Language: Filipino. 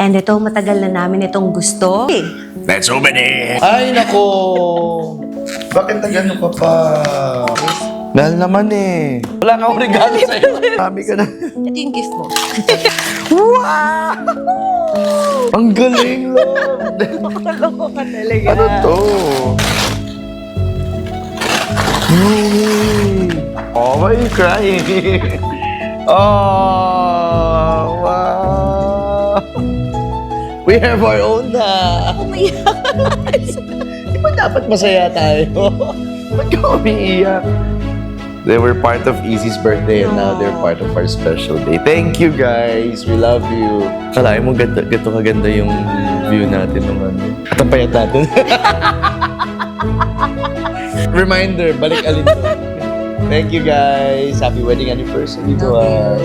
And ito, matagal na namin itong gusto. Let's open it! Ay, nako! Bakit nagano ka pa? Mahal naman eh. Wala nga akong regalo sa'yo. Kami ka na. Ito yung gift mo. Wow! Ang galing, love! Nakaloko ka talaga. Ano to? No way! Oh, why are you crying? Oh, wow! We have our own na! Di ba dapat masaya tayo? Ba't ka umiiyak? They were part of Easy's birthday and now they're part of our special day. Thank you guys! We love you! Kalahin mo ganito kaganda yung view natin naman. At ang payat natin. Reminder, balik alin to. Thank you guys! Happy wedding anniversary to us!